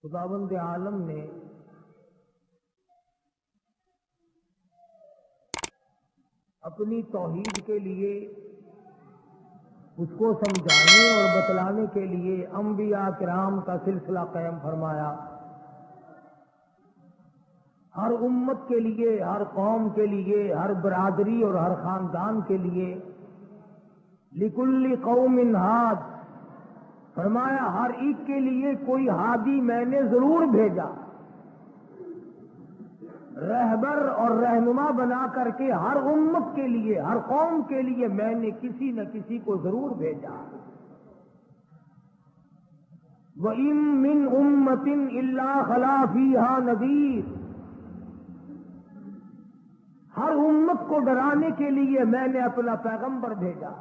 خداوند عالم نے اپنی توحید کے لیے اس کو سمجھانے اور بتلانے کے لیے انبیاء کرام کا سلسلہ قائم فرمایا. ہر امت کے لیے، ہر قوم کے لیے، ہر برادری اور ہر خاندان کے لیے لکل قوم ہاد، فرمایا ہر ایک کے لیے کوئی ہادی میں نے ضرور بھیجا، رہبر اور رہنما بنا کر کے ہر امت کے لیے، ہر قوم کے لیے میں نے کسی نہ کسی کو ضرور بھیجا. وَإِن مِّنْ أُمَّةٍ إِلَّا خَلَا فِيهَا نَذِيرٌ، ہر امت کو ڈرانے کے لیے میں نے اپنا پیغمبر بھیجا.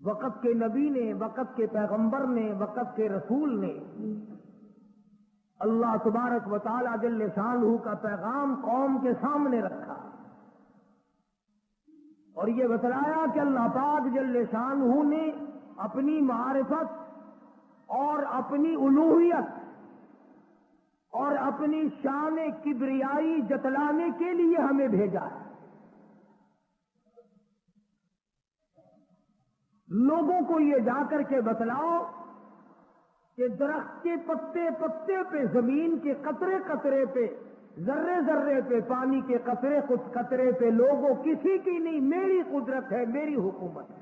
وقت کے نبی نے، وقت کے پیغمبر نے، وقت کے رسول نے اللہ تبارک و تعالی جل شانہ کا پیغام قوم کے سامنے رکھا اور یہ بتلایا کہ اللہ پاک جل شانہ نے اپنی معرفت اور اپنی الوہیت اور اپنی شان کبریائی جتلانے کے لیے ہمیں بھیجا ہے. لوگوں کو یہ جا کر کے بتلاؤ کہ درخت کے پتے پتے پہ، زمین کے قطرے قطرے پہ، ذرے ذرے پہ، پانی کے قطرے کچھ قطرے پہ لوگوں کسی کی نہیں، میری قدرت ہے، میری حکومت ہے.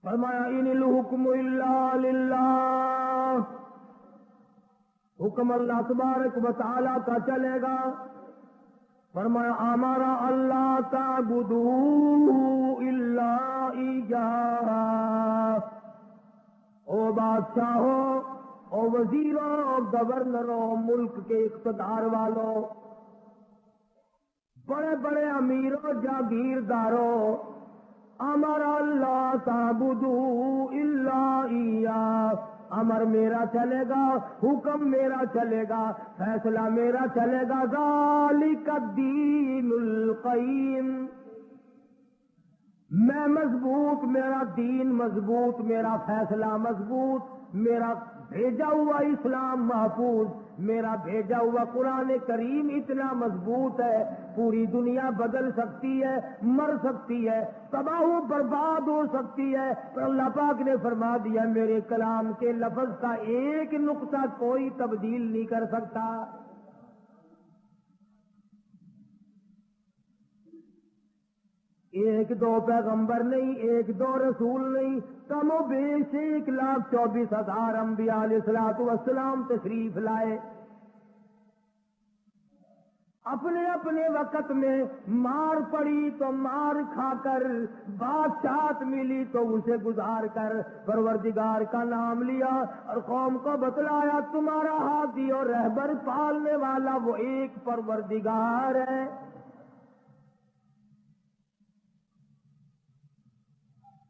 فرمایا ان الحکم الا للہ، حکم اللہ تبارک و تعالی کا چلے گا. فرمایا ہمارا اللہ تعبدوا الا ایاہ، او بادشاہوں، او وزیروں، او گورنروں، ملک کے اقتدار والوں، بڑے بڑے امیروں، جاگیرداروں، ہمارا اللہ تعبدوا الا ایاہ، امر میرا چلے گا، حکم میرا چلے گا، فیصلہ میرا چلے گا. ذالک الدین القیم، میں مضبوط، میرا دین مضبوط، میرا فیصلہ مضبوط، میرا بھیجا ہوا اسلام محفوظ، میرا بھیجا ہوا قرآن کریم اتنا مضبوط ہے، پوری دنیا بدل سکتی ہے، مر سکتی ہے، تباہ و برباد ہو سکتی ہے، پر اللہ پاک نے فرما دیا میرے کلام کے لفظ کا ایک نقطہ کوئی تبدیل نہیں کر سکتا. ایک دو پیغمبر نہیں، ایک دو رسول نہیں، کم و بیش 1,24,000 انبیاء علیہ الصلوۃ والسلام تشریف لائے. اپنے اپنے وقت میں مار پڑی تو مار کھا کر، بادشاہت ملی تو اسے گزار کر پروردگار کا نام لیا اور قوم کو بتلایا تمہارا ہادی اور رہبر پالنے والا وہ ایک پروردگار ہے.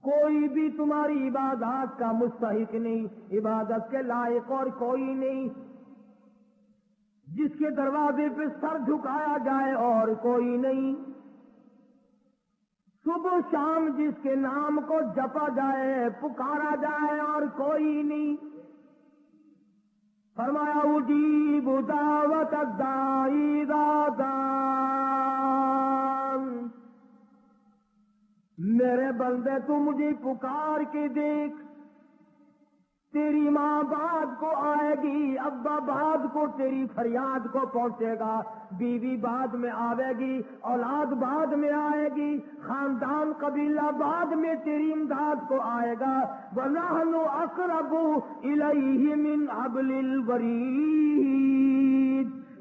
کوئی بھی تمہاری عبادات کا مستحق نہیں، عبادت کے لائق اور کوئی نہیں. جس کے دروازے پہ سر جھکایا جائے اور کوئی نہیں. صبح شام جس کے نام کو جپا جائے، پکارا جائے اور کوئی نہیں. فرمایا اجیب دعوت الداعی اذا دعان، میرے بندے تو مجھے پکار کے دیکھ. تیری ماں بعد کو آئے گی، ابا بعد کو تیری فریاد کو پہنچے گا، بیوی بعد میں آئے گی، اولاد بعد میں آئے گی، خاندان قبیلہ بعد میں تیری امداد کو آئے گا. وَنَحْنُ أَقْرَبُ إِلَيْهِ مِنْ حَبْلِ الْوَرِيدِ،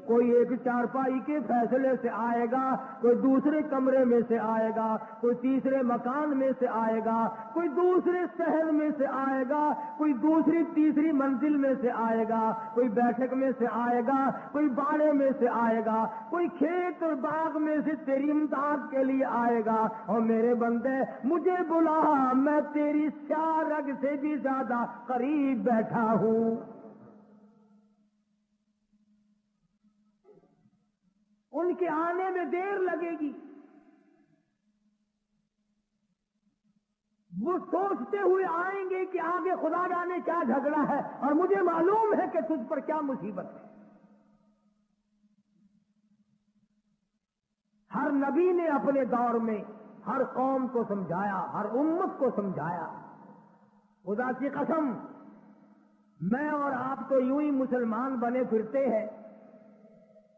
کوئی ایک چارپائی کے فیصلے سے آئے گا، کوئی دوسرے کمرے میں سے آئے گا، کوئی تیسرے مکان میں سے آئے گا، کوئی دوسرے شہر میں سے آئے گا، کوئی دوسری تیسری منزل میں سے آئے گا، کوئی بیٹھک میں سے آئے گا، کوئی باڑے میں سے آئے گا، کوئی کھیت اور باغ میں سے تیری امداد کے لیے آئے گا. اور میرے بندے مجھے بلا، میں تیری سیاہ رگ سے بھی زیادہ قریب بیٹھا ہوں. ان کے آنے میں دیر لگے گی، وہ سوچتے ہوئے آئیں گے کہ آگے خدا جانے کیا جھگڑا ہے اور مجھے معلوم ہے کہ تجھ پر کیا مصیبت ہے۔ ہر نبی نے اپنے دور میں ہر قوم کو سمجھایا، ہر امت کو سمجھایا۔ خدا کی قسم، میں اور آپ تو یوں ہی مسلمان بنے پھرتے ہیں۔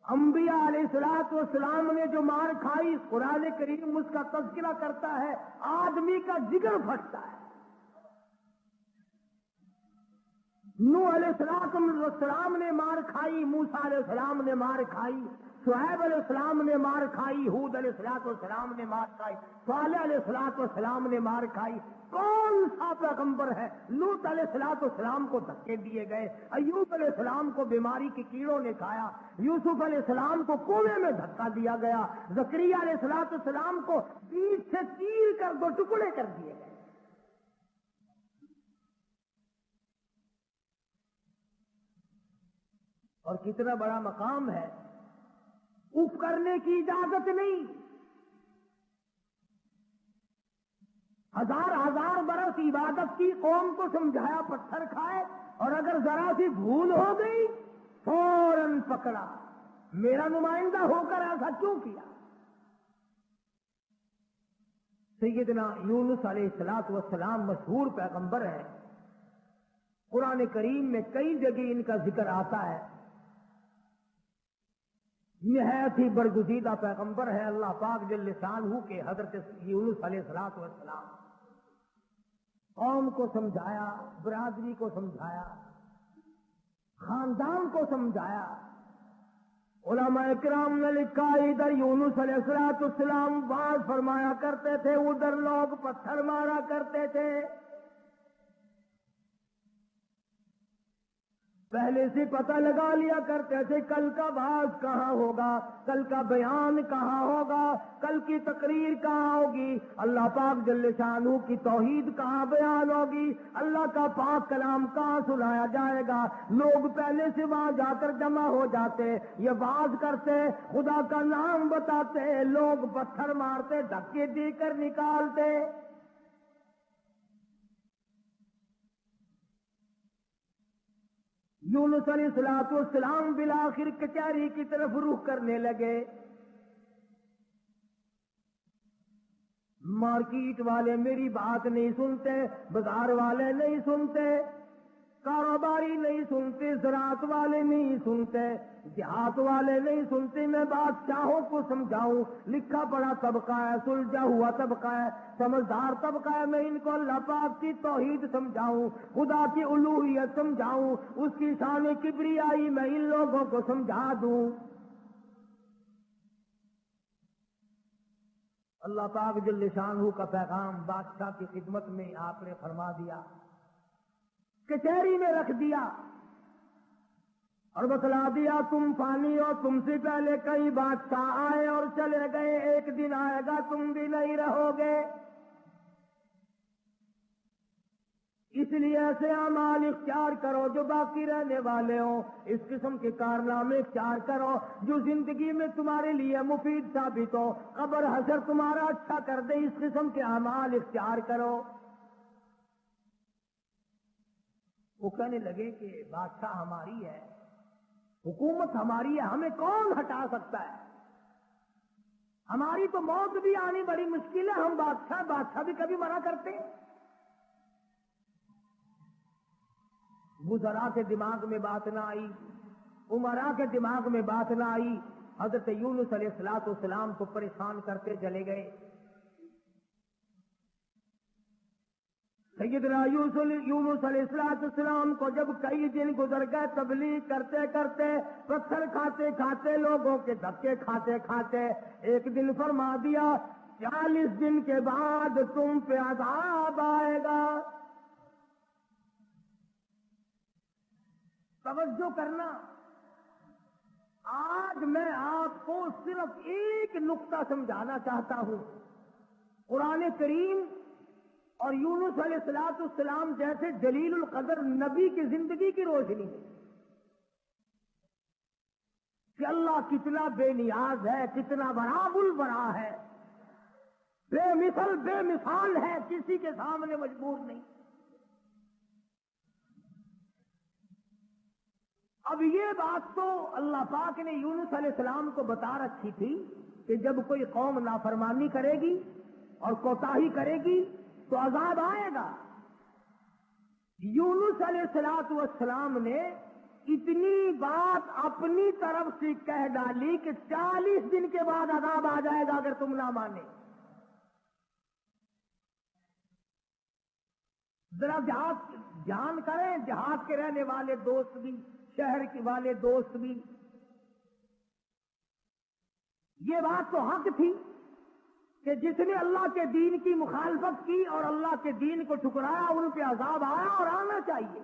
انبیاء علیہ الصلوۃ والسلام نے جو مار کھائی، قرآن کریم اس کا تذکرہ کرتا ہے، آدمی کا جگر پھٹتا ہے۔ نوح علیہ السلام نے مار کھائی، موسیٰ علیہ السلام نے مار کھائی، شعیب علیہ السلام نے مار کھائی، ہود علیہ السلام نے مار کھائی، صالح علیہ السلام نے مار کھائی۔ کون سا پیغمبر ہے؟ لوط علیہ السلام کو دھکے دیے گئے، ایوب علیہ السلام کو بیماری کی کیڑوں نے کھایا، یوسف علیہ السلام کو کنویں میں دھکا دیا گیا، زکریا علیہ السلام کو بیچ سے چیر کر دو ٹکڑے کر دیے گئے۔ اور کتنا بڑا مقام ہے، اف کرنے کی اجازت نہیں۔ ہزار ہزار برس عبادت کی، قوم کو سمجھایا پتھر کھائے، اور اگر ذرا سی بھول ہو گئی فوراً پکڑا، میرا نمائندہ ہو کر ایسا کیوں کیا؟ سیدنا یونس علیہ السلام مشہور پیغمبر ہے، قرآن کریم میں کئی جگہ ان کا ذکر آتا ہے۔ نہایت ہی برگزیدہ پیغمبر ہے اللہ پاک جل شانہ کے حضرت یونس علیہ السلام۔ قوم کو سمجھایا، برادری کو سمجھایا، خاندان کو سمجھایا۔ علماء کرام نے لکھا ادھر یونس علیہ السلام باز فرمایا کرتے تھے، ادھر لوگ پتھر مارا کرتے تھے۔ پہلے سے پتہ لگا لیا کرتے تھے کل کا باز کہاں ہوگا، کل کا بیان کہاں ہوگا، کل کی تقریر کہاں ہوگی، اللہ پاک جل شانہ کی توحید کہاں بیان ہوگی، اللہ کا پاک کلام کہاں سنایا جائے گا۔ لوگ پہلے سے وہاں جا کر جمع ہو جاتے، یہ باز کرتے، خدا کا نام بتاتے، لوگ پتھر مارتے، دھکے دے کر نکالتے۔ یونس علیہ السلام بالآخر کچہری کی طرف رخ کرنے لگے۔ مارکیٹ والے میری بات نہیں سنتے، بازار والے نہیں سنتے، کاروباری نہیں سنتے، زراعت والے نہیں سنتے، دیہات والے نہیں سنتے۔ میں بادشاہوں کو سمجھاؤں، لکھا پڑھا طبقہ ہے، سلجھا ہوا طبقہ ہے، سمجھدار طبقہ ہے، میں ان کو اللہ پاک کی توحید سمجھاؤں، خدا کی الوہیت سمجھاؤں، اس کی شان کبریائی میں ان لوگوں کو سمجھا دوں۔ اللہ پاک جل شانہ کا پیغام بادشاہ کی خدمت میں آپ نے فرما دیا، کچہری میں رکھ دیا اور بتلا دیا تم فانی ہو، تم سے پہلے کئی بادشاہ آئے اور چلے گئے، ایک دن آئے گا تم بھی نہیں رہو گے، اس لیے ایسے اعمال اختیار کرو جو باقی رہنے والے ہوں، اس قسم کے کارنامے اختیار کرو جو زندگی میں تمہارے لیے مفید ثابت ہو، قبر حشر تمہارا اچھا کر دے، اس قسم کے اعمال اختیار کرو۔ وہ کہنے لگے کہ بادشاہ ہماری ہے، حکومت ہماری ہے، ہمیں کون ہٹا سکتا ہے؟ ہماری تو موت بھی آنی بڑی مشکل ہے، ہم بادشاہ بھی کبھی منع کرتے ہیں۔ وزراء کے دماغ میں بات نہ آئی، امراء کے دماغ میں بات نہ آئی، حضرت یونس علیہ السلام کو پریشان کرتے چلے گئے۔ سیدنا یونس علیہ السلام کو جب کئی دن گزر گئے تبلیغ کرتے کرتے، پتھر کھاتے کھاتے، لوگوں کے دھکے کھاتے کھاتے، ایک دن فرما دیا 40 دن کے بعد تم پہ عذاب آئے گا۔ توجہ کرنا، آج میں آپ کو صرف ایک نقطہ سمجھانا چاہتا ہوں، قرآن کریم اور یونس علیہ السلام جیسے جلیل القدر نبی کی زندگی کی روشنی ہے کہ اللہ کتنا بے نیاز ہے، کتنا برا البرا ہے، بے مثل بے مثال ہے، کسی کے سامنے مجبور نہیں۔ اب یہ بات تو اللہ پاک نے یونس علیہ السلام کو بتا رکھی تھی کہ جب کوئی قوم نافرمانی کرے گی اور کوتاہی کرے گی تو عذاب آئے گا۔ یونس علیہ السلام نے اتنی بات اپنی طرف سے کہہ ڈالی کہ 40 دن کے بعد عذاب آ جائے گا اگر تم نہ مانے۔ ذرا جان کریں، جہاد کے رہنے والے دوست بھی، شہر کے والے دوست بھی، یہ بات تو حق تھی کہ جس نے اللہ کے دین کی مخالفت کی اور اللہ کے دین کو ٹھکرایا ان پہ عذاب آیا اور آنا چاہیے۔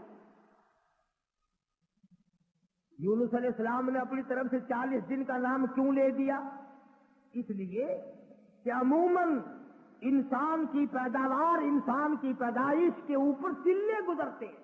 یونس علیہ السلام نے اپنی طرف سے 40 دن کا نام کیوں لے دیا؟ اس لیے کہ عموماً انسان کی پیداوار، انسان کی پیدائش کے اوپر چلے گزرتے ہیں۔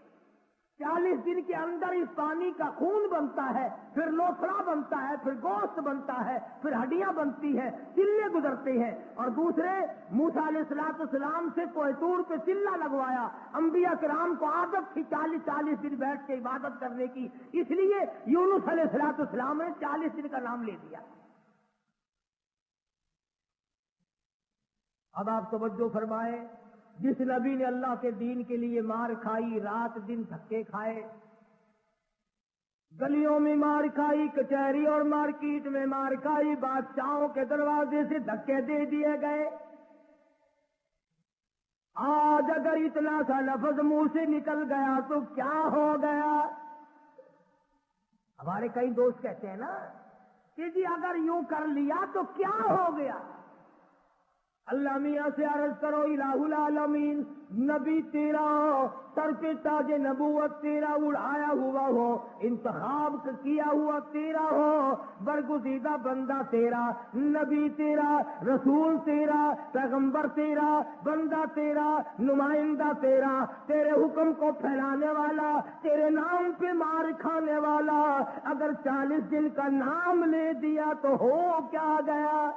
40 دن کے اندر اس پانی کا خون بنتا ہے، پھر لوتھڑا بنتا ہے، پھر گوشت بنتا ہے، پھر ہڈیاں بنتی ہیں، چلے گزرتے ہیں۔ اور دوسرے موسیٰ علیہ السلام سے کوہ طور پہ چلہ لگوایا۔ انبیاء کرام کو عادت تھی 40 دن بیٹھ کے عبادت کرنے کی، اس لیے یونس علیہ السلام نے 40 دن کا نام لے دیا۔ اب آپ توجہ فرمائیں، جس نبی نے اللہ کے دین کے لیے مار کھائی، رات دن دھکے کھائے، گلیوں میں مار کھائی، کچہری اور مارکیٹ میں مار کھائی، بادشاہوں کے دروازے سے دھکے دے دیے گئے، آج اگر اتنا سا لفظ منہ سے نکل گیا تو کیا ہو گیا؟ ہمارے کئی دوست کہتے ہیں نا کہ جی اگر یوں کر لیا تو کیا ہو گیا؟ اللہ میاں سے عرض کرو الہ العالمین، نبی تیرا ہو، سر پہ تاج نبوت تیرا اڑایا ہوا ہو، انتخاب کیا ہوا تیرا ہو، برگزیدہ بندہ تیرا، نبی تیرا، رسول تیرا، پیغمبر تیرا، بندہ تیرا، نمائندہ تیرا، تیرے حکم کو پھیلانے والا، تیرے نام پہ مار کھانے والا، اگر 40 دن کا نام لے دیا تو ہو کیا گیا؟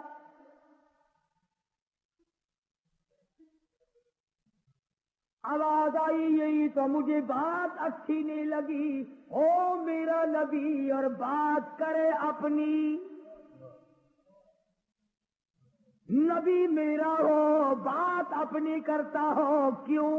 آواز آئی یہی تو مجھے بات اچھی نہیں لگی، او میرا نبی اور بات کرے اپنی، نبی میرا ہو بات اپنی کرتا ہو کیوں؟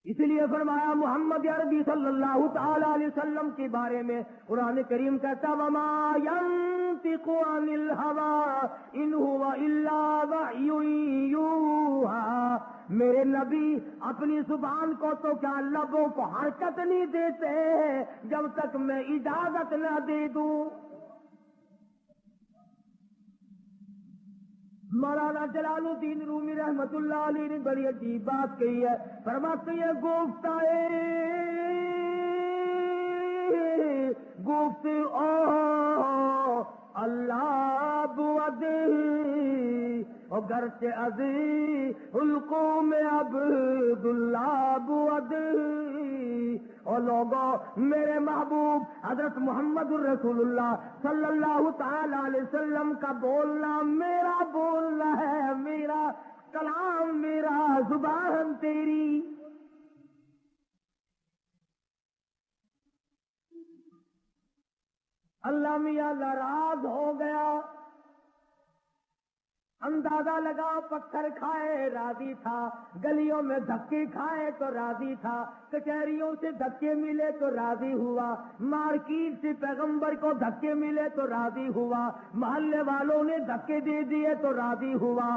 اس لیے فرمایا محمد عربی صلی اللہ تعالی علیہ وسلم کے بارے میں قرآن کریم کہتا وما ينطق عن الهوى ان هو الا وحی یوحى، میرے نبی اپنی زبان کو تو کیا لبوں کو حرکت نہیں دیتے جب تک میں اجازت نہ دے دوں۔ مولانا جلال الدین رومی رحمت اللہ علیہ نے بڑی عجیب بات کہی ہے، فرماتے ہیں گفت او اللہ بود اور گرچہ عزی القوم عبد اللہ بود، اور لوگوں میرے محبوب حضرت محمد الرسول اللہ صلی اللہ تعالی علیہ وسلم کا بولنا میرا بولنا ہے، میرا کلام میرا زبان تیری۔ اللہ میاں ناراض ہو گیا، اندازہ لگا پتھر کھائے راضی تھا، گلیوں میں دھکے کھائے تو راضی تھا، کچہریوں سے دھکے ملے تو راضی ہوا، مارکیٹ سے پیغمبر کو دھکے ملے تو راضی ہوا، محلے والوں نے دھکے دے دیے تو راضی ہوا،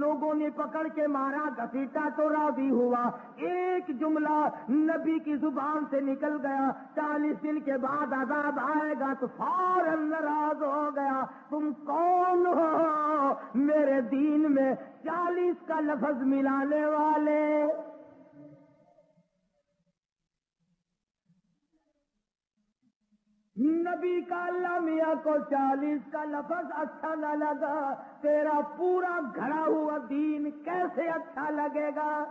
لوگوں نے پکڑ کے مارا گھسیٹا تو راضی ہوا، ایک جملہ نبی کی زبان سے نکل گیا 40 دن کے بعد عذاب آئے گا تو فوراً ناراض ہو گیا، تم کون ہو میرے دین میں 40 کا لفظ ملانے والے؟ نبی کا اللہ میاں کو 40 کا لفظ اچھا نہ لگا، تیرا پورا گھڑا ہوا دین کیسے اچھا لگے گا؟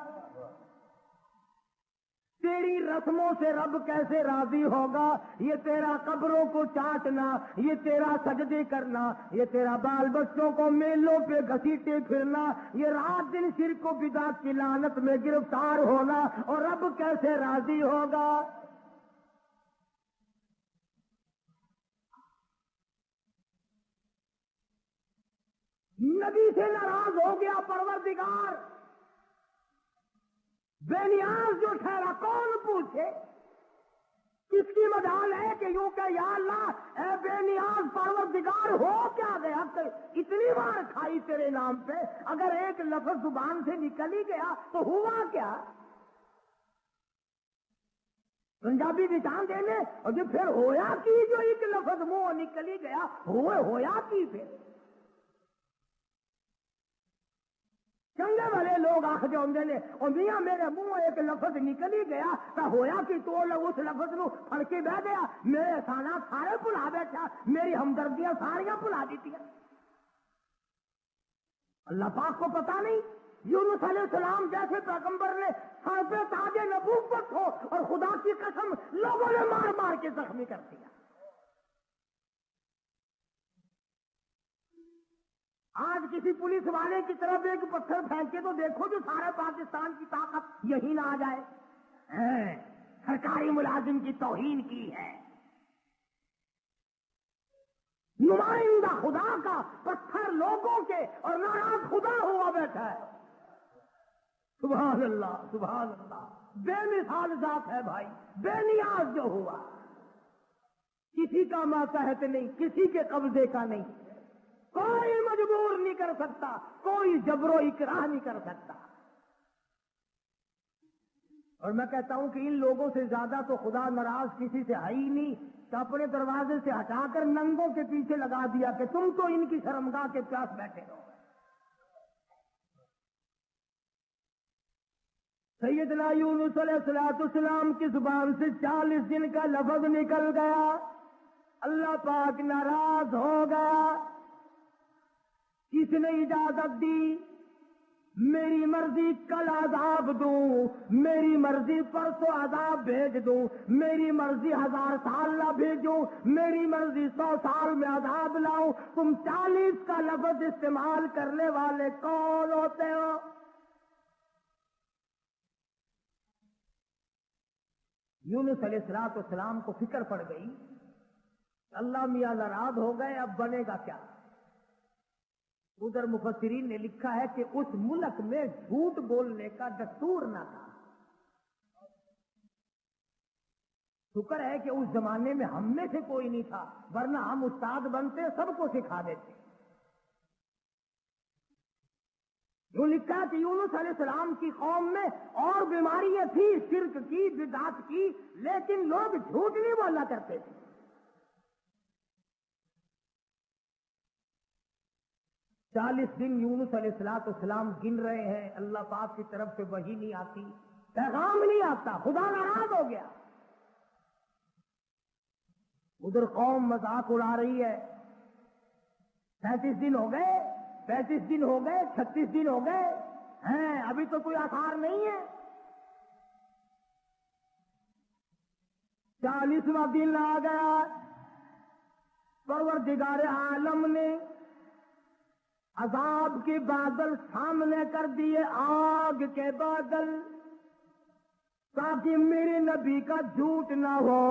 تیری رسموں سے رب کیسے راضی ہوگا؟ یہ تیرا قبروں کو چاٹنا، یہ تیرا سجدے کرنا، یہ تیرا بال بچوں کو میلوں پہ گھسیٹے پھرنا، یہ رات دن شرک و بدعت کی لعنت میں گرفتار ہونا، اور رب کیسے راضی ہوگا؟ نبی سے ناراض ہو گیا پروردگار، بے نیاز جو ٹھہرا، کون پوچھے؟ کس کی مجال ہے کہ یوں کہ یا اللہ اے بے نیاز پروردگار ہو کیا گیا؟ اتنی بار کھائی تیرے نام پہ، اگر ایک لفظ زبان سے نکل ہی گیا تو ہوا کیا؟ پنجابی نشان دینے اور جو پھر ہویا کی، جو ایک لفظ منہ نکل ہی گیا، ہویا کی پھر؟ چنگے والے لوگ آخ جو نے اور میاں میرے منہ ایک لفظ نکل ہی گیا تو ہویا کہ تو اس لفظ نو پڑھ کے بہ گیا، میرے احسانات سارے بھلا بیٹھا، میری ہمدردیاں ساریاں بھلا دیتی ہیں۔ اللہ پاک کو پتا نہیں یونس علیہ السلام جیسے پیغمبر نے سر پہ تاج نبوت ہو اور خدا کی قسم لوگوں نے مار مار کے زخمی کر دیا۔ آج کسی پولیس والے کی طرف ایک پتھر پھینکے تو دیکھو جو سارے پاکستان کی طاقت یہی نہ آ جائے۔ سرکاری ملازم کی توہین کی ہے، نمائندہ خدا کا پتھر لوگوں کے اور ناراض خدا ہوا بیٹھا ہے۔ سبحان اللہ سبحان اللہ، بے مثال ذات ہے بھائی، بے نیاز جو ہوا، کسی کا ماتحت نہیں، کسی کے قبضے کا نہیں، کوئی مجبور نہیں کر سکتا، کوئی جبر و اکراہ نہیں کر سکتا۔ اور میں کہتا ہوں کہ ان لوگوں سے زیادہ تو خدا ناراض کسی سے ہے ہی نہیں، تو اپنے دروازے سے ہٹا کر ننگوں کے پیچھے لگا دیا کہ تم تو ان کی شرمگاہ کے پاس بیٹھے رہو۔ سیدنا یونس علیہ السلام کی زبان سے 40 دن کا لفظ نکل گیا، اللہ پاک ناراض ہو گیا۔ کس نے اجازت دی؟ میری مرضی کل عذاب دوں، میری مرضی پرسوں عذاب بھیج دوں، میری مرضی 1000 سال نہ بھیجوں، میری مرضی 100 سال میں عذاب لاؤں۔ تم 40 کا لفظ استعمال کرنے والے کون ہوتے ہو؟ یونس علیہ السلام کو فکر پڑ گئی، اللہ میاں ناراض ہو گئے، اب بنے گا کیا؟ ادھر مفسرین نے لکھا ہے کہ اس ملک میں جھوٹ بولنے کا دستور نہ تھا۔ شکر ہے کہ اس زمانے میں ہم میں سے کوئی نہیں تھا، ورنہ ہم استاد بنتے سب کو سکھا دیتے۔ جو لکھا کہ یونس علیہ السلام کی قوم میں اور بیماریاں تھی، شرک کی، بدعت کی، لیکن لوگ جھوٹ نہیں بولا کرتے تھے۔ 40 دن یونس علیہ السلام گن رہے ہیں، اللہ پاک کی طرف سے وحی نہیں آتی، پیغام نہیں آتا، خدا ناراض ہو گیا۔ ادھر قوم مذاق اڑا رہی ہے، 37 دن ہو گئے، 35 دن ہو گئے، 36 دن ہو گئے ہیں، ابھی تو کوئی آثار نہیں ہے۔ 40واں دن آ گیا، پروردگار عالم نے عذاب کے بادل سامنے کر دیے، آگ کے بادل، تاکہ میرے نبی کا جھوٹ نہ ہو۔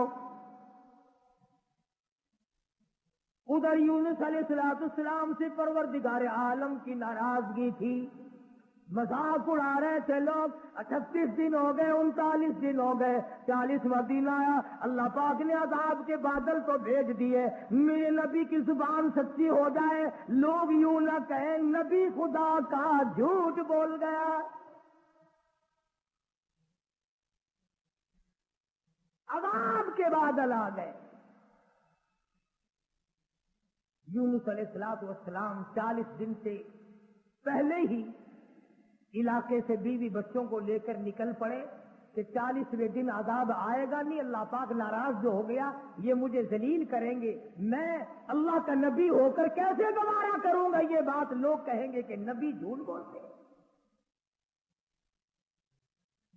ادھر یونس علیہ السلام سے پروردگار عالم کی ناراضگی تھی، مذاق اڑا رہے تھے لوگ۔ 38 دن ہو گئے، 39 دن ہو گئے، 40واں دن آیا، اللہ پاک نے عذاب کے بادل تو بھیج دیے، میرے نبی کی زبان سچی ہو جائے، لوگ یوں نہ کہیں نبی خدا کا جھوٹ بول گیا۔ عذاب کے بادل آ گئے۔ یونس علیہ السلام 40 دن سے پہلے ہی علاقے سے بیوی بچوں کو لے کر نکل پڑے کہ 40ویں دن عذاب آئے گا نہیں، اللہ پاک ناراض جو ہو گیا، یہ مجھے ذلیل کریں گے، میں اللہ کا نبی ہو کر کیسے گوارا کروں گا یہ بات، لوگ کہیں گے کہ نبی جھوٹ بولتے ہیں۔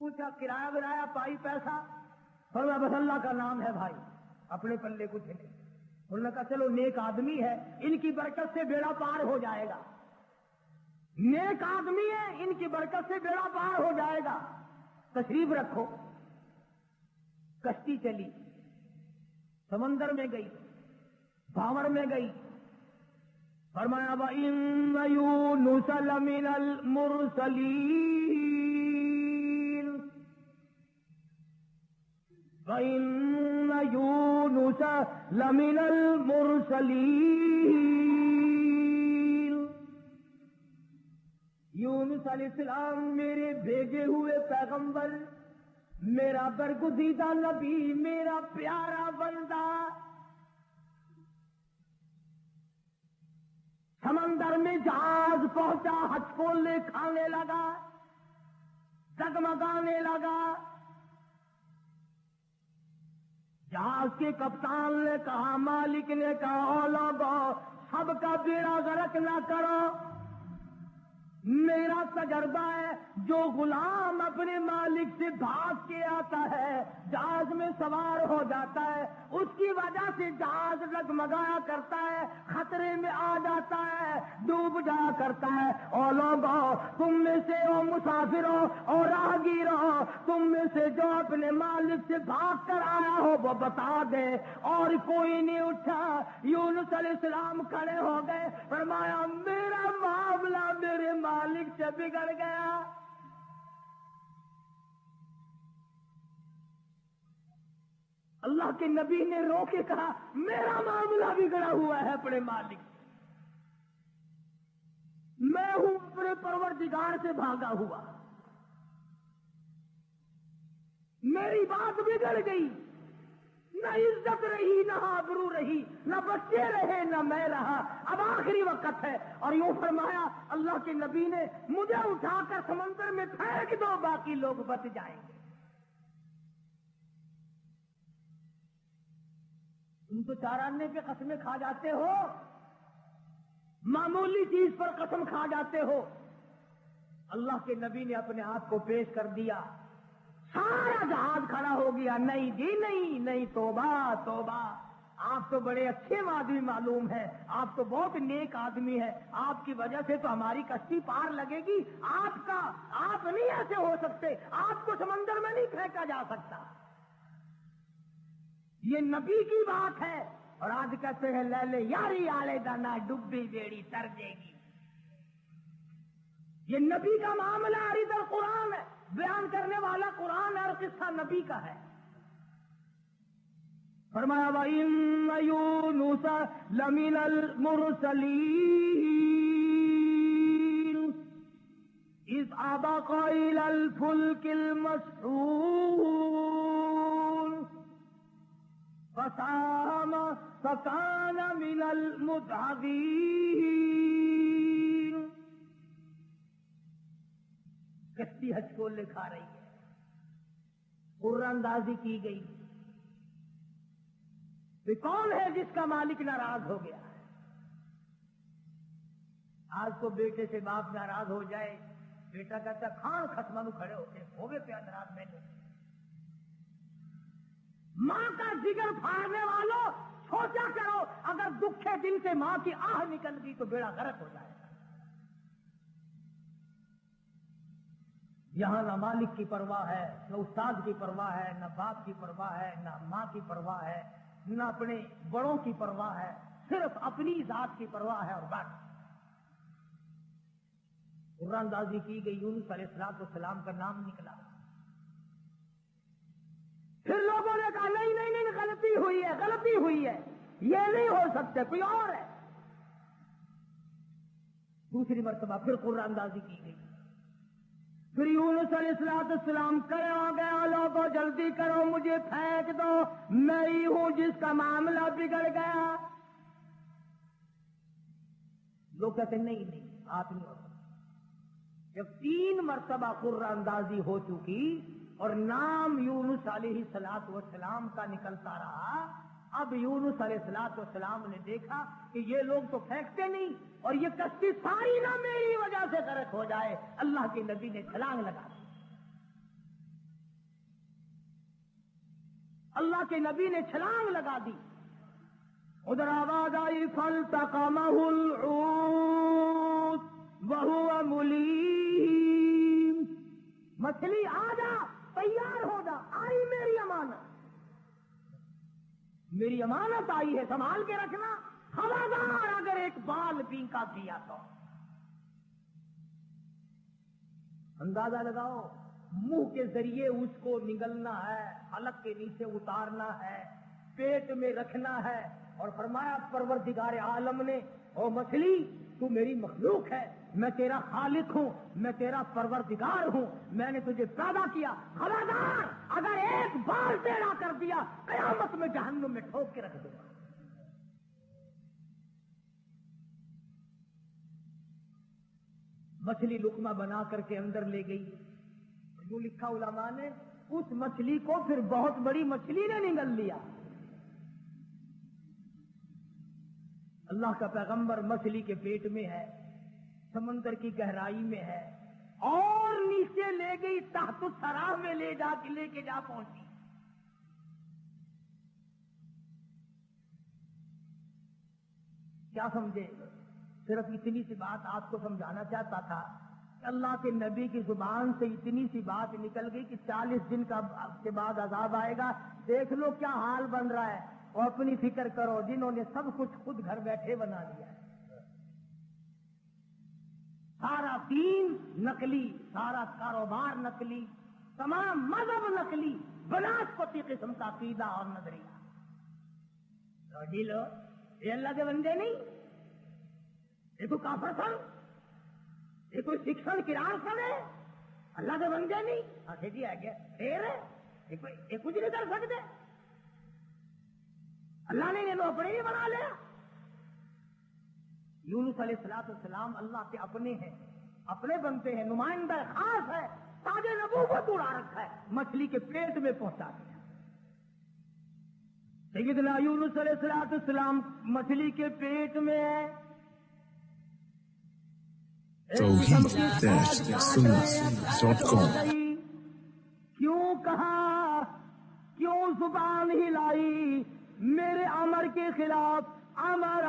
پوچھا کرایہ ونایا پائی پیسہ؟ فرمایا بس اللہ کا نام ہے بھائی، اپنے پلے کچھ نہیں۔ انہوں نے کہا چلو نیک آدمی ہے، ان کی برکت سے بیڑا پار ہو جائے گا، نیک آدمی ہے، ان کی برکت سے بیڑا پار ہو جائے گا، تشریف رکھو۔ کشتی چلی، سمندر میں گئی، بھاور میں گئی، فرمایا وَإِنَّ يُونُسَ لَمِنَ الْمُرْسَلِينَ وَإِنَّ يُونُسَ لَمِنَ الْمُرْسَلِينَ یونس علیہ السلام میرے بھیجے ہوئے پیغمبر، میرا برگزیدہ نبی، میرا پیارا بندہ۔ سمندر میں جہاز پہنچا، ہچکولے کھانے لگا، ڈگمگانے لگا۔ جہاز کے کپتان نے کہا، مالک نے کہا، او لوگو سب کا بیڑا غرق نہ کرو، میرا تجربہ ہے جو غلام اپنے مالک سے بھاگ کے آتا ہے، جہاز میں سوار ہو جاتا ہے، اس کی وجہ سے جہاز ڈگمگایا کرتا ہے، خطرے میں آ جاتا ہے، ڈوب جایا کرتا ہے۔ اور لوگوں تم میں سے او مسافروں اور راہگیروں، تم میں سے جو اپنے مالک سے بھاگ کر آیا ہو وہ بتا دے۔ اور کوئی نہیں اٹھا۔ یونس علیہ السلام کھڑے ہو گئے، فرمایا میرا معاملہ میرے مالک سے بگڑ گیا۔ اللہ کے نبی نے رو کے کہا میرا معاملہ بگڑا ہوا ہے اپنے مالک سے، میں ہوں اپنے پروردگار سے بھاگا ہوا، میری بات بگڑ گئی، نہ عزت رہی، نہ آبرو رہی، نہ بچے رہے، نہ میں رہا، اب آخری وقت ہے۔ اور یوں فرمایا اللہ کے نبی نے، مجھے اٹھا کر سمندر میں پھینک دو، باقی لوگ بچ جائیں گے۔ تم تو چارانے پہ قسمیں کھا جاتے ہو، معمولی چیز پر قسم کھا جاتے ہو۔ اللہ کے نبی نے اپنے آپ کو پیش کر دیا، سارا جہاز کھڑا ہو گیا، نہیں جی نہیں نہیں، توبہ توبہ، آپ تو بڑے اچھے آدمی معلوم ہے، آپ تو بہت نیک آدمی ہے، آپ کی وجہ سے تو ہماری کشتی پار لگے گی، آپ نہیں ایسے ہو سکتے، آپ کو سمندر میں نہیں پھینکا جا سکتا، یہ نبی کی بات ہے۔ اور آج کہتے ہیں لے لے یاری آلے دانا ڈبی بیڑی تر جے گی، یہ نبی کا معاملہ ادھر قرآن ہے، بیان کرنے والا قرآن ہے اور قصہ نبی کا ہے۔ فرمایا وَإِنَّ يُونُسَ لَمِنَ الْمُرْسَلِينَ إِذْ أَبَقَ إِلَى الْفُلْكِ الْمَشْحُونِ فَسَاهَمَ فَكَانَ مِنَ الْمُدْحَضِينَ۔ کشتی ہچکولے کھا رہی ہے، قرآن اندازی کی گئی کہ کون ہے جس کا مالک ناراض ہو گیا ہے۔ آج تو بیٹے سے باپ ناراض ہو جائے، بیٹا کہتا کھان ختم کھڑے ہوتے ہوگے پہ ناراض میں نے۔ ماں کا جگر پھاڑنے والوں سوچا کرو، اگر دکھے دل سے ماں کی آہ نکل گئی تو بیڑا غرق ہو جائے گا۔ یہاں نہ مالک کی پرواہ ہے، نہ استاد کی پرواہ ہے، نہ باپ کی پرواہ ہے، نہ ماں کی پرواہ ہے، نہ اپنے بڑوں کی پرواہ ہے، صرف اپنی ذات کی پرواہ ہے اور بس۔ قرآن اندازی کی گئی، یونس علیہ السلام کا نام نکلا۔ پھر لوگوں نے کہا نہیں نہیں نہیں، غلطی ہوئی ہے، غلطی ہوئی ہے، یہ نہیں ہو سکتے، کوئی اور ہے۔ دوسری مرتبہ پھر قرآن اندازی کی گئی، پھر یونس علیہ السلام کھڑے ہو گئے، لوگوں جلدی کرو مجھے پھینک دو، میں ہی ہوں جس کا معاملہ بگڑ گیا۔ لوگ کہتے نہیں نہیں، آپ نہیں ہو سکتے۔ جب 3 مرتبہ قرآن اندازی ہو چکی اور نام یونس علیہ السلام کا نکلتا رہا، اب یونس علیہ السلام نے دیکھا کہ یہ لوگ تو پھینکتے نہیں، اور یہ کشتی ساری نہ میری وجہ سے غرق ہو جائے۔ اللہ کے نبی نے چھلانگ لگا دی، اللہ کے نبی نے چھلانگ لگا دی. ادھر آواز آئی فالتقمہ الحوت وہو ملیم. مچھلی آ جا، تیار ہو جا، آئی میری امانت، میری امانت آئی ہے، سنبھال کے رکھنا. خبردار اگر ایک بال پینکا کیا تو اندازہ لگاؤ، منہ کے ذریعے اس کو نگلنا ہے، حلق کے نیچے اتارنا ہے، پیٹ میں رکھنا ہے. اور فرمایا پروردگار عالم نے، او مچھلی تو میری مخلوق ہے، میں تیرا خالق ہوں، میں تیرا پروردگار ہوں، میں نے تجھے پیدا کیا. خبردار اگر ایک بال ٹیڑھا کر دیا قیامت میں جہنم میں ٹھوک کے رکھ دوں گا. مچھلی لقمہ بنا کر کے اندر لے گئی. جو لکھا علماء نے، اس مچھلی کو پھر بہت بڑی مچھلی نے نگل لیا. اللہ کا پیغمبر مچھلی کے پیٹ میں ہے، سمندر کی گہرائی میں ہے، اور نیچے لے گئی، تحت الثری میں لے کے جا پہنچی. کیا سمجھے؟ صرف اتنی سی بات آپ کو سمجھانا چاہتا تھا کہ اللہ کے نبی کی زبان سے اتنی سی بات نکل گئی کہ 40 دن کے بعد عذاب آئے گا. دیکھ لو کیا حال بن رہا ہے، اور اپنی فکر کرو جنہوں نے سب کچھ خود گھر بیٹھے بنا لیا ہے. سارا دین نقلی، سارا کاروبار نقلی، تمام مذہب نقلی، بناسپتی قسم کا عقیدہ اور نظریہ. جی لو، یہ اللہ کے بندے نہیں، یہ کوئی کافر تھا، یہ کوئی شکشن کرار سن ہے، اللہ کے بندے نہیں. آخر جی آ گیا پھر یہ کچھ نہیں کر سکتے، اللہ نے انہوں اپنے ہی بنا لیا. یونس علیہ السلام اللہ کے اپنے ہیں، اپنے بنتے ہیں، نمائندہ خاص ہے، تاج نبوت اڑا رکھا ہے، مچھلی کے پیٹ میں پہنچا دیا. سیدنا یونس علیہ السلام مچھلی کے پیٹ میں ہے. کیوں کہا، کیوں زبان ہلائی میرے امر کے خلاف؟ امر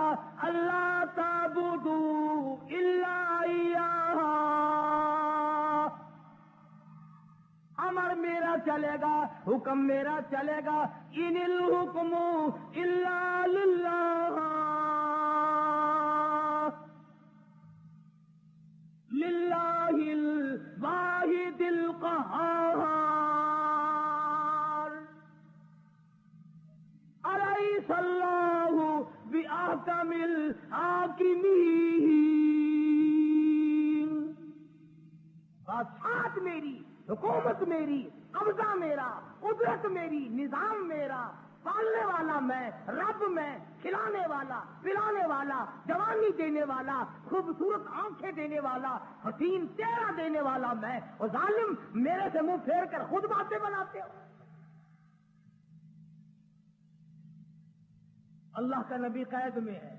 اللہ تعبدوا الا ایاہ، امر میرا چلے گا، حکم میرا چلے گا. ان الحکم الا للہ، للہ الواحد القہار. الیس اللہ باحکم الحاکمین. بادشاہت میری، حکومت میری، قبضہ میرا، قدرت میری، نظام میرا، پالنے والا میں، رب میں، کھلانے والا، پلانے والا، جوانی دینے والا، خوبصورت آنکھیں دینے والا، حسین چہرہ دینے والا میں. اور ظالم میرے سے منہ پھیر کر خود باتیں بناتے ہو. اللہ کا نبی قید میں ہے.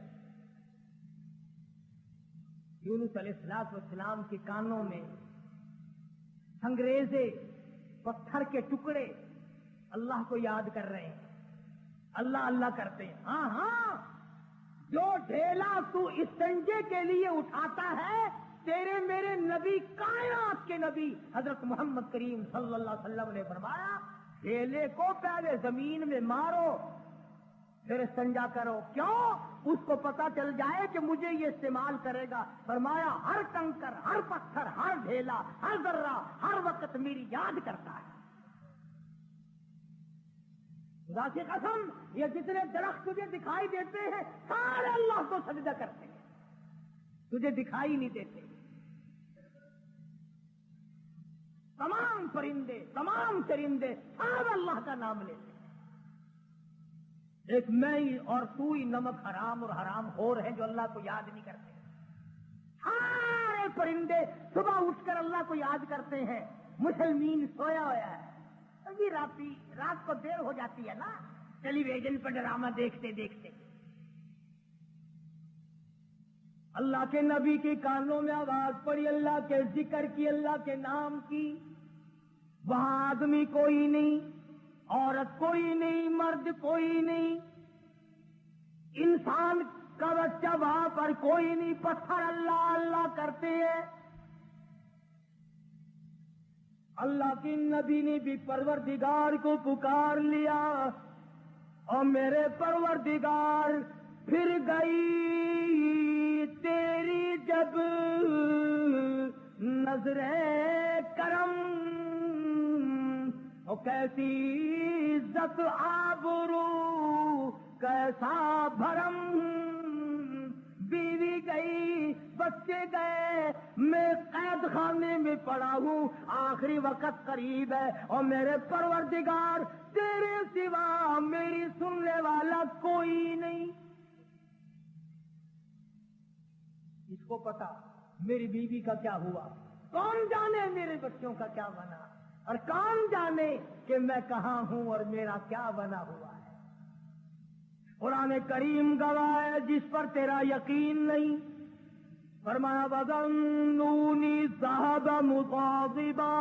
یونس علیہ السلام کے کانوں میں انگریزے پتھر کے ٹکڑے اللہ کو یاد کر رہے ہیں، اللہ اللہ کرتے ہیں. ہاں ہاں، جو ڈھیلا تو استنجے کے لیے اٹھاتا ہے، تیرے میرے نبی، کائنات کے نبی حضرت محمد کریم صلی اللہ علیہ وسلم نے فرمایا، ڈھیلے کو پہلے زمین میں مارو پھر استنجا کرو. کیوں؟ اس کو پتا چل جائے کہ مجھے یہ استعمال کرے گا. فرمایا ہر کنکر، ہر پتھر، ہر ڈھیلا، ہر ذرہ ہر وقت میری یاد کرتا ہے. خدا کی قسم، یہ جتنے درخت تجھے دکھائی دیتے ہیں سارے اللہ کو سجدہ کرتے ہیں، تجھے دکھائی نہیں دیتے. تمام پرندے، تمام چرندے سب اللہ کا نام لیتے ہیں. ایک میں ہی اور تو ہی نمک حرام اور حرام خور ہیں جو اللہ کو یاد نہیں کرتے. سارے پرندے صبح اٹھ کر اللہ کو یاد کرتے ہیں. مسلمین سویا ہوا ہے، ابھی رات کو دیر ہو جاتی ہے نا، ٹیلی ویژن پر ڈرامہ دیکھتے دیکھتے. اللہ کے نبی کے کانوں میں آواز پڑی، اللہ کے ذکر کی، اللہ کے نام کی. وہاں آدمی کوئی نہیں، عورت کوئی نہیں، مرد کوئی نہیں، انسان کا بچہ وہاں پر کوئی نہیں، پتھر اللہ اللہ کرتے ہیں۔ اللہ کی نبی نے بھی پروردگار کو پکار لیا، اور میرے پروردگار پھر گئی تیری جب نظر کرم، اور کیسی عزت آبرو کیسا بھرم، بیوی گئی، بچے گئے، میں قید خانے میں پڑا ہوں، آخری وقت قریب ہے، اور میرے پروردگار تیرے سوا میری سننے والا کوئی نہیں۔ اس کو پتا میری بیوی کا کیا ہوا، کون جانے میرے بچوں کا کیا بنا، اور کون جانے کہ میں کہاں ہوں اور میرا کیا بنا ہوا ہے۔ قرآن کریم گواہ ہے جس پر تیرا یقین نہیں، فرمایا وَظَنُّونِي ذَهَبَ مُغَاضِبًا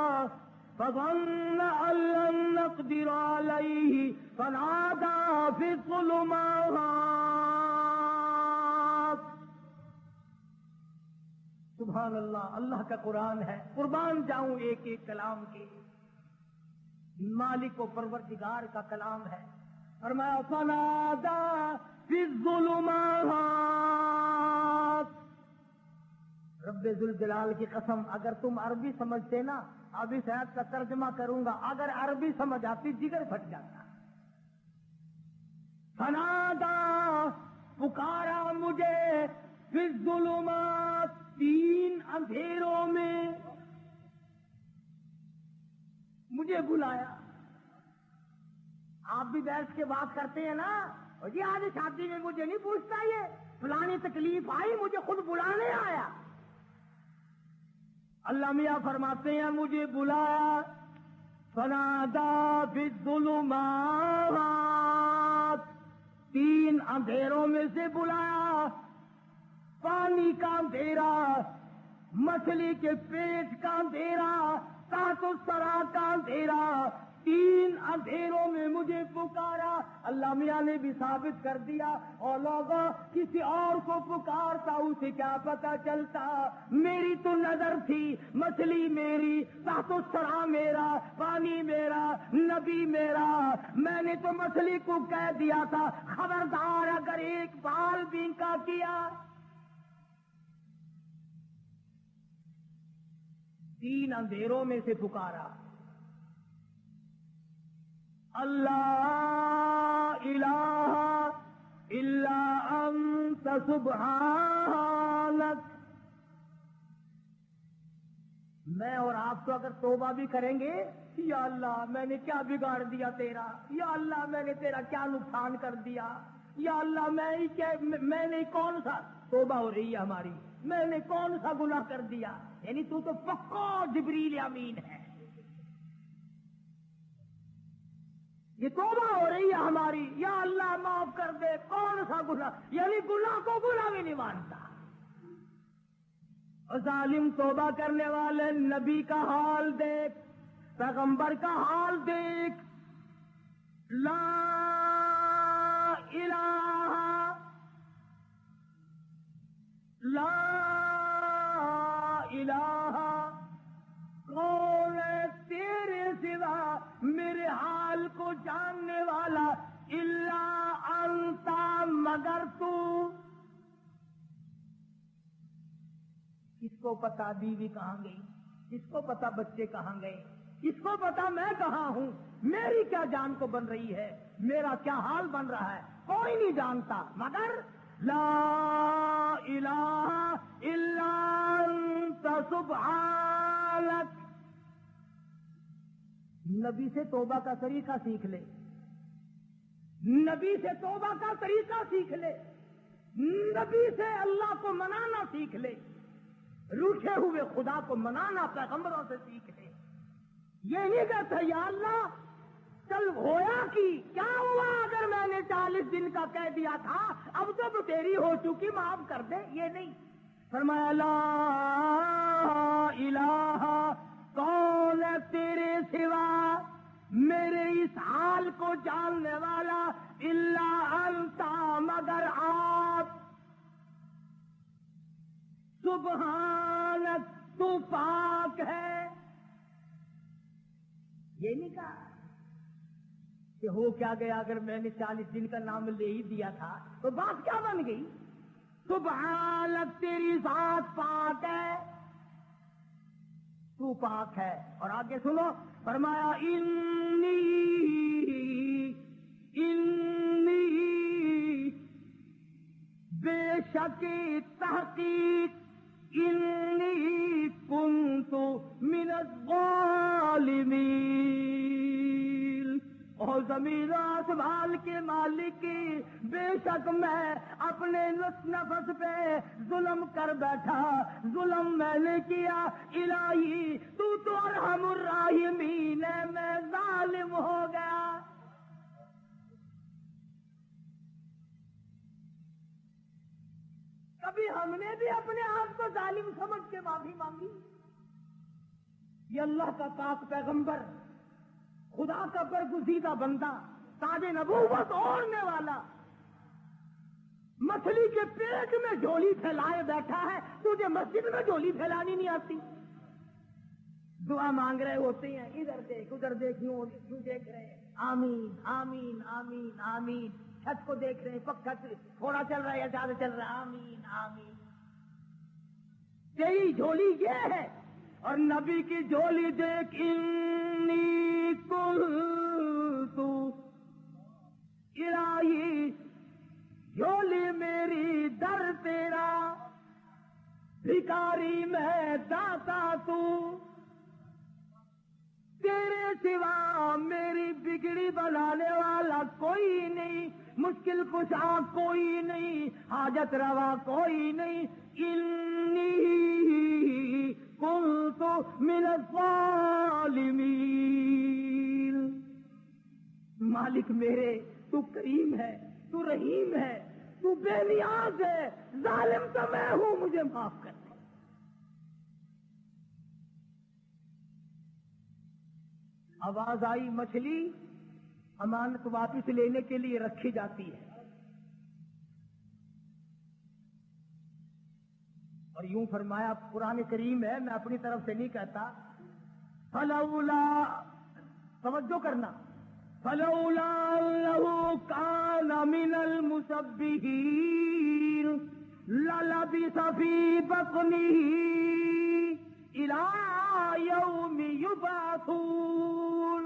فَظَنَّ أَن لَّن نَّقْدِرَ عَلَيْهِ فَنَادَىٰ فِي الظُّلُمَاتِ۔ سبحان اللہ، اللہ کا قرآن ہے، قربان جاؤں ایک ایک کلام کے، مالک و پروردگار کا کلام ہے۔ فرمایا فَنَادَىٰ فِي الظُّلُمَاتِ۔ رب ذوالجلال کی قسم، اگر تم عربی سمجھتے نا، اب اس آیت کا ترجمہ کروں گا، اگر عربی سمجھ آتی جگر پھٹ جاتا۔ فَنَادَىٰ، پکارا مجھے، فِي الظُّلُمَاتِ، تین اندھیروں میں مجھے بلایا۔ آپ بھی بیٹھ کے بات کرتے ہیں نا، اور جی آج شادی میں مجھے نہیں پوچھتا، یہ فلانی تکلیف آئی مجھے خود بلانے آیا۔ اللہ میاں فرماتے ہیں مجھے بلایا، فنادیٰ فی الظلمات، تین اندھیروں میں سے بلایا، پانی کا اندھیرا، مچھلی کے پیٹ کا اندھیرا، تحت الثری کا اندھیرا، تین اندھیروں میں مجھے پکارا۔ اللہ میاں نے بھی ثابت کر دیا، اور لوگوں کسی اور کو پکارتا اسے کیا پتا چلتا، میری تو نظر تھی، مچھلی میری، تحت الثری میرا، پانی میرا، نبی میرا، میں نے تو مچھلی کو کہہ دیا تھا خبردار اگر ایک بال بینکا کیا۔ تین اندھیروں میں سے پکارا، اللہ الہ الا انت سبحانک۔ میں اور آپ تو اگر توبہ بھی کریں گے، یا اللہ میں نے کیا بگاڑ دیا تیرا، یا اللہ میں نے تیرا کیا نقصان کر دیا، یا اللہ میں نے کون سا، توبہ ہو رہی ہے ہماری، میں نے کون سا گناہ کر دیا، یعنی تو پکا جبریل امین ہے، یہ توبہ ہو رہی ہے ہماری، یا اللہ معاف کر دے، کون سا گناہ، یعنی گناہ کو گناہ بھی نہیں مانتا۔ اور ظالم توبہ کرنے والے نبی کا حال دیکھ، پیغمبر کا حال دیکھ، لا الہ لا الہ، کون ہے تیرے سوا میرے حال کو جاننے والا، الا انت، مگر تو۔ کس کو پتا بیوی کہاں گئی، کس کو پتا بچے کہاں گئے، کس کو پتا میں کہاں ہوں، میری کیا جان کو بن رہی ہے، میرا کیا حال بن رہا ہے، کوئی نہیں جانتا، مگر لا الہ الا انت سبحانک۔ نبی سے توبہ کا طریقہ سیکھ لے، نبی سے توبہ کا طریقہ سیکھ لے، نبی سے اللہ کو منانا سیکھ لے، روٹھے ہوئے خدا کو منانا پیغمبروں سے سیکھ لے۔ یہ نہیں کہتا یا اللہ چل ہویا کی کیا ہوا اگر میں نے 40 دن کا کہہ دیا تھا، اب تو تیری ہو چکی معاف کر دے، یہ نہیں۔ فرمایا لا الہ، کون ہے تیرے سوا میرے اس حال کو جاننے والا الا انتا، مگر آپ، سبحانک، تو پاک ہے. یہ نہیں کہا کہ ہو کیا گیا اگر میں نے 40 دن کا نام لے ہی دیا تھا تو بات کیا بن گئی. سبحانک، تیری ذات پاک ہے، تو پاک ہے. اور آگے سنو، فرمایا انی بے شک تحقیق، انی کنت من الظالمین. اور زمین و آسمان کے مالک کی، بے شک میں اپنے نفس پہ ظلم کر بیٹھا، ظلم میں نے کیا. الہی تو ارحم الراحمین ہے، میں ظالم ہو گیا. کبھی ہم نے بھی اپنے آپ کو ظالم سمجھ کے معافی مانگی؟ یہ اللہ کا پاک پیغمبر، خدا کا برگزیدہ بندہ، تاج نبوت اوڑھنے والا، مچھلی کے پیٹ میں جھولی پھیلائے بیٹھا ہے، تجھے مسجد میں جھولی پھیلانی نہیں آتی؟ دعا مانگ رہے ہوتے ہیں، ادھر دیکھ ادھر دیکھ، یوں دیکھ رہے ہیں، آمین آمین آمین آمین. چھت کو دیکھ رہے ہیں، پکا تھوڑا چل رہا ہے یا زیادہ چل رہا ہے، آمین آمین. تیری جھولی یہ ہے، اور نبی کی جھولی دیکھ، انی کنت، الہی جھولی میری در تیرا، بھکاری میں داتا تو، تیرے سوا میری بگڑی بنانے والا کوئی نہیں، مشکل کشا کوئی نہیں، حاجت روا کوئی نہیں. انی کنت من الظالمین. مالک میرے، تو کریم ہے، تو رحیم ہے، تو بے نیاز ہے، ظالم تو میں ہوں، مجھے معاف کر. آواز آئی، مچھلی امانت واپس لینے کے لیے رکھی جاتی ہے. اور یوں فرمایا، قرآن کریم ہے، میں اپنی طرف سے نہیں کہتا. فلولا، توجہ کرنا، فلولا انه كان من المسبحين للبث في بطنه الى يوم يبعثون.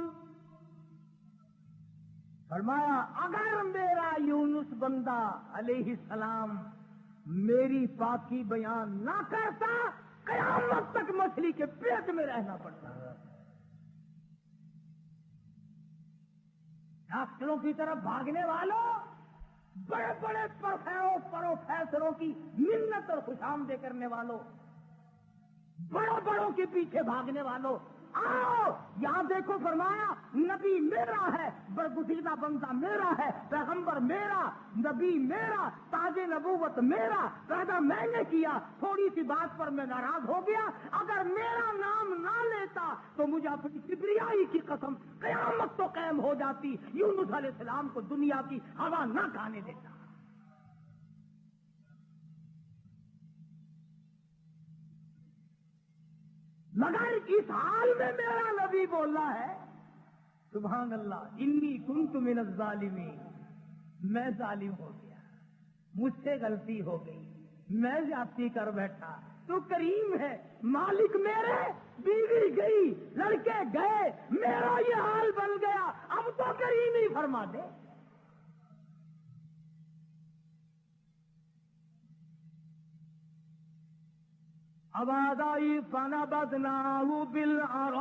فرمایا اگر میرا یونس بندہ علیہ السلام میری پاکی بیان نہ کرتا، قیامت تک مچھلی کے پیٹ میں رہنا پڑتا. ڈاکٹروں کی طرف بھاگنے والوں، بڑے بڑے پروفیسروں کی منت اور خوشامدیں کرنے والوں، بڑوں بڑوں کے پیچھے بھاگنے والوں، آؤ یہاں دیکھو. فرمایا نبی میرا ہے، برگزیدہ بندہ میرا ہے، پیغمبر میرا، نبی میرا، تاج نبوت میرا، پیدا میں نے کیا. تھوڑی سی بات پر میں ناراض ہو گیا، اگر میرا نام نہ لیتا تو مجھے اپنی کبریائی کی قسم قیامت تو قائم ہو جاتی، یونس علیہ السلام کو دنیا کی ہوا نہ کھانے دیتا. مگر اس حال میں میرا نبی بولا ہے، سبحان اللہ، انی کنت من الظالمین، میں ظالم ہو گیا، مجھ سے غلطی ہو گئی، میں زیادتی کر بیٹھا. تو کریم ہے، مالک میرے، بیوی گئی، لڑکے گئے، میرا یہ حال بن گیا، اب تو کریم ہی فرما دے. آواز آئی، فنبذناہ بالعراء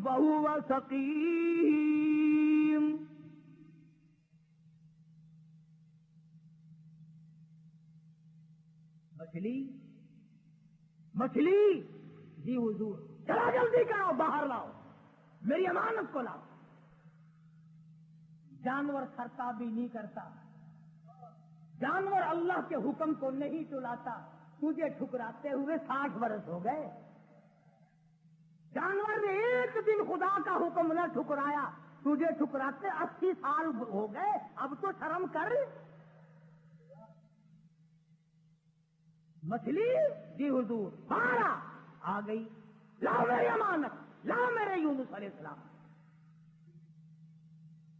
وہو سقیم. مچھلی جی حضور، چلا جلدی کرو، باہر لاؤ، میری امانت کو لاؤ. جانور سرتا بھی نہیں کرتا، جانور اللہ کے حکم کو نہیں چلاتا. تجھے ٹھکراتے ہوئے 60 برس ہو گئے، جانور نے ایک دن خدا کا حکم نہ ٹھکرایا، تجھے ٹھکراتے 80 سال ہو گئے، اب تو شرم کر۔ مچھلی جی حضور، 12 آ گئی، لاؤ میری امانت، لاؤ میرے یونس علیہ السلام۔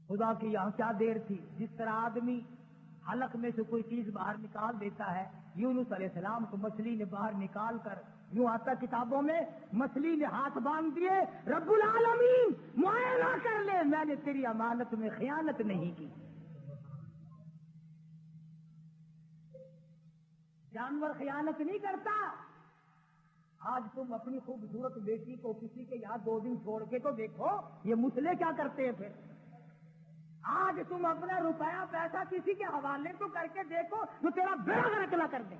خدا کی یہاں کیا دیر تھی، جس طرح آدمی حلق میں سے کوئی چیز باہر نکال دیتا ہے، یونس علیہ السلام کو مچھلی نے باہر نکال کر، یوں آتا کتابوں میں، مچھلی نے ہاتھ باندھ دیے، رب العالمین معائنہ کر لے، میں نے تیری امانت میں خیانت نہیں کی۔ جانور خیانت نہیں کرتا۔ آج تم اپنی خوبصورت بیٹی کو کسی کے یہاں 2 دن چھوڑ کے تو دیکھو، یہ مسلے کیا کرتے ہیں پھر۔ آج تم اپنا روپیہ پیسہ کسی کے حوالے تو کر کے دیکھو جو تیرا بیڑا غرق نہ کر دے۔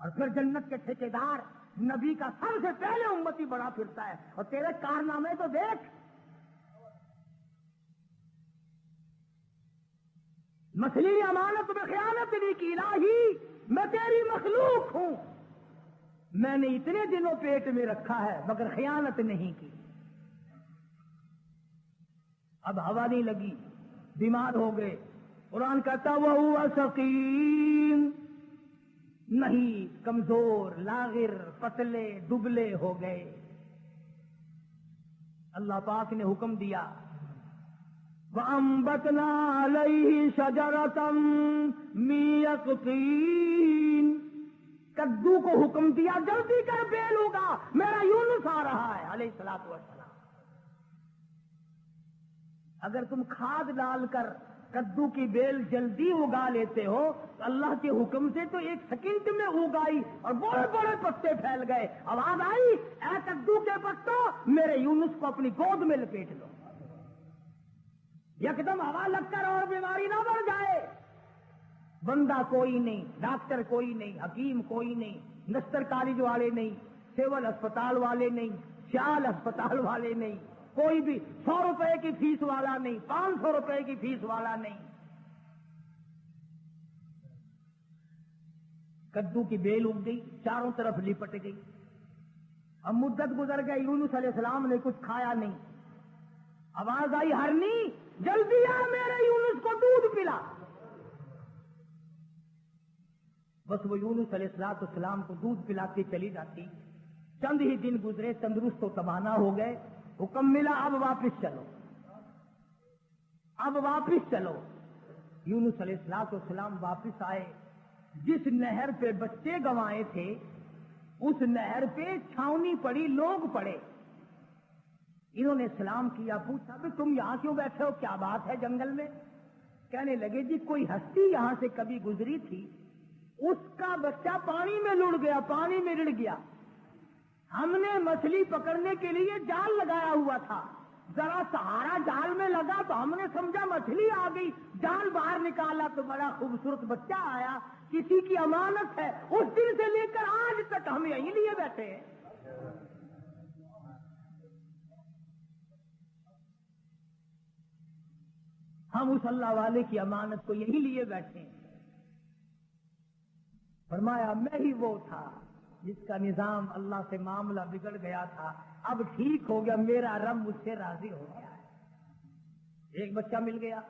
اور پھر جنت کے ٹھیکیدار نبی کا سب سے پہلے امتی بڑا پھرتا ہے، اور تیرے کارنامے تو دیکھ۔ مچھلی نے امانت میں خیانت نہیں کی، الہی میں تیری مخلوق ہوں، میں نے اتنے دنوں پیٹ میں رکھا ہے مگر خیانت نہیں کی۔ اب ہوا نہیں لگی، بیمار ہو گئے، قرآن کہتا وَهُوَ سَقِيمٌ، نہیں کمزور، لاغر، پتلے دبلے ہو گئے۔ اللہ پاک نے حکم دیا وَأَنبَتْنَا عَلَيْهِ شَجَرَةً مِّن يَقْطِينٍ، کدو کو حکم دیا جلدی کر بیل ہوگا، میرا یونس آ رہا ہے علیہ الصلوۃ والسلام۔ اگر تم کھاد ڈال کر کدو کی بیل جلدی اگا لیتے ہو تو اللہ کے حکم سے تو 1 سیکنڈ میں اگائی اور بڑے بڑے پتے پھیل گئے، آواز آئی اے کدو کے پتوں میرے یونس کو اپنی گود میں لپیٹ لو۔ یکدم ہوا لگ کر اور بیماری نہ بڑھ جائے۔ بندہ کوئی نہیں، ڈاکٹر کوئی نہیں، حکیم کوئی نہیں، نستر کالج والے نہیں، سول اسپتال والے نہیں، سیال اسپتال والے نہیں، کوئی بھی 100 روپے کی فیس والا نہیں، 500 روپے کی فیس والا نہیں۔ کدو کی بیل اگ گئی، چاروں طرف لپٹ گئی۔ اب مدت گزر گئی، یونس علیہ السلام نے کچھ کھایا نہیں۔ آواز آئی ہرنی جلدی آ میرے یونس کو دودھ پلا۔ بس وہ یونس علیہ السلام کو دودھ پلاتی چلی جاتی۔ چند ہی دن گزرے، تندرست و توانا ہو گئے، حکم ملا اب واپس چلو، اب واپس چلو۔ یونس علیہ السلام واپس آئے۔ جس نہر پہ بچے گنوائے تھے اس نہر پہ چھاونی پڑی، لوگ پڑے۔ انہوں نے سلام کیا، پوچھا بھی تم یہاں کیوں بیٹھے ہو، کیا بات ہے جنگل میں؟ کہنے لگے جی کوئی ہستی یہاں سے کبھی گزری تھی، اس کا بچہ پانی میں لڑ گیا، پانی میں رڑ گیا۔ ہم نے مچھلی پکڑنے کے لیے جال لگایا ہوا تھا، ذرا سہارا جال میں لگا تو ہم نے سمجھا مچھلی آ گئی، جال باہر نکالا تو بڑا خوبصورت بچہ آیا، کسی کی امانت ہے۔ اس دن سے لے کر آج تک ہم یہیں لیے بیٹھے ہیں۔ ہم اس اللہ والے کی امانت کو یہی لیے بیٹھے ہیں۔ فرمایا میں ہی وہ تھا جس کا نظام اللہ سے معاملہ بگڑ گیا تھا، اب ٹھیک ہو گیا، میرا رب مجھ سے راضی ہو گیا ہے۔ ایک بچہ مل گیا،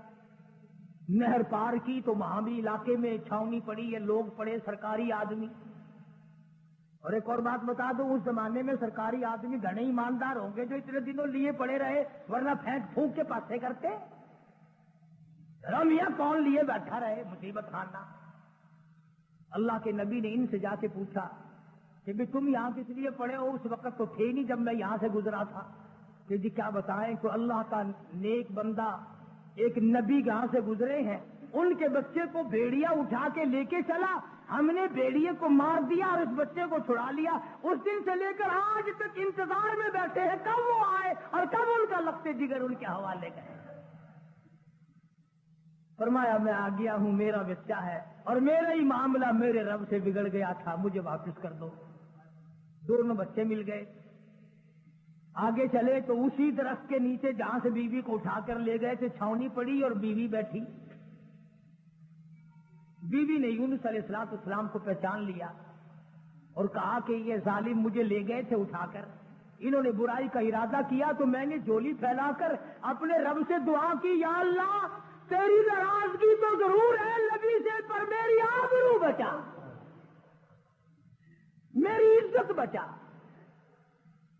نہر پار کی تو وہاں بھی علاقے میں چھاونی پڑی ہے، لوگ پڑے، سرکاری آدمی۔ اور ایک اور بات بتا دو، اس زمانے میں سرکاری آدمی گھنے ایماندار ہوں گے جو اتنے دنوں لیے پڑے رہے، ورنہ پھینک پھونک کے پاسے کرتے۔ میاں کون لیے بیٹھا رہے، مصیبت خانہ۔ اللہ کے نبی نے ان سے جا کے پوچھا کہ بھی تم یہاں کس لیے پڑے ہو؟ اس وقت تو تھے نہیں جب میں یہاں سے گزرا تھا۔ کہ جی کیا بتائیں کہ اللہ کا نیک بندہ ایک نبی یہاں سے گزرے ہیں، ان کے بچے کو بھیڑیا اٹھا کے لے کے چلا، ہم نے بھیڑیے کو مار دیا اور اس بچے کو چھڑا لیا۔ اس دن سے لے کر آج تک انتظار میں بیٹھے ہیں کب وہ آئے اور کب ان کا لگتے جگر ان کے حوالے گئے۔ فرمایا میں آ گیا ہوں، میرا بچہ ہے اور میرا ہی معاملہ میرے رب سے بگڑ گیا تھا، مجھے واپس کر دو۔ دونوں بچے مل گئے، آگے چلے تو اسی درخت کے نیچے جہاں سے بیوی کو اٹھا کر لے گئے تھے چھاونی پڑی اور بیوی بیٹھی۔ بیوی نے یونس علیہ السلام کو پہچان لیا اور کہا کہ یہ ظالم مجھے لے گئے تھے اٹھا کر، انہوں نے برائی کا ارادہ کیا تو میں نے جھولی پھیلا کر اپنے رب سے دعا کی، یا اللہ تیری ناراضگی تو ضرور ہے نبی سے، پر میری آبرو بچا، میری عزت بچا۔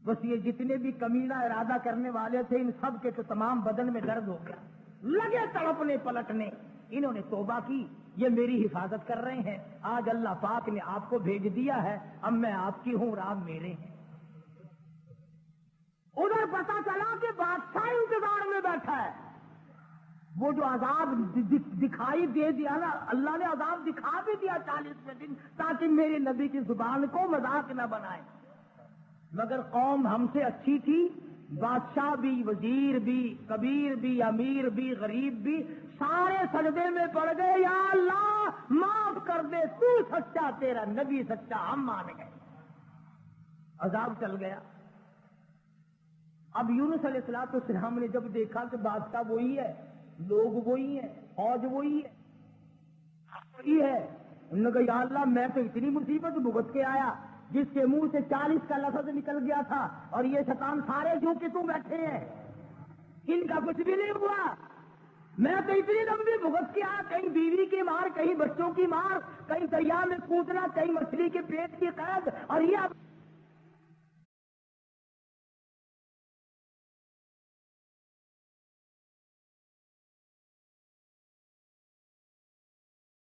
بس یہ جتنے بھی کمینہ ارادہ کرنے والے تھے ان سب کے تو تمام بدن میں درد ہو گیا، لگے تڑپنے پلٹنے۔ انہوں نے توبہ کی، یہ میری حفاظت کر رہے ہیں، آج اللہ پاک نے آپ کو بھیج دیا ہے، اب میں آپ کی ہوں اور آپ میرے ہیں۔ ادھر پتا چلا کہ بادشاہ انتظار میں بیٹھا ہے، وہ جو عذاب دکھائی دے دیا نا، اللہ نے عذاب دکھا بھی دیا 40 دن، تاکہ میرے نبی کی زبان کو مذاق نہ بنائے۔ مگر قوم ہم سے اچھی تھی، بادشاہ بھی، وزیر بھی، کبیر بھی، امیر بھی، غریب بھی، سارے سجدے میں پڑ گئے، یا اللہ معاف کر دے، تو سچا، تیرا نبی سچا، ہم مان گئے۔ عذاب چل گیا۔ اب یونس علیہ السلام نے جب دیکھا کہ بادشاہ وہی ہے، لوگ وہی ہیں، فوج وہی ہے، انہوں نے کہا یا اللہ میں تو اتنی مصیبت بھگت کے آیا، جس کے منہ سے 40 کا لفظ نکل گیا تھا، اور یہ شیطان سارے جو کہ تم بیٹھے ہیں، ان کا کچھ بھی نہیں ہوا۔ میں تو اتنی لمبی بھگت کے آیا، کہیں بیوی کی مار، کہیں بچوں کی مار، کہیں دریا میں کودنا، کہیں مچھلی کے پیٹ کی قید، اور یہ اب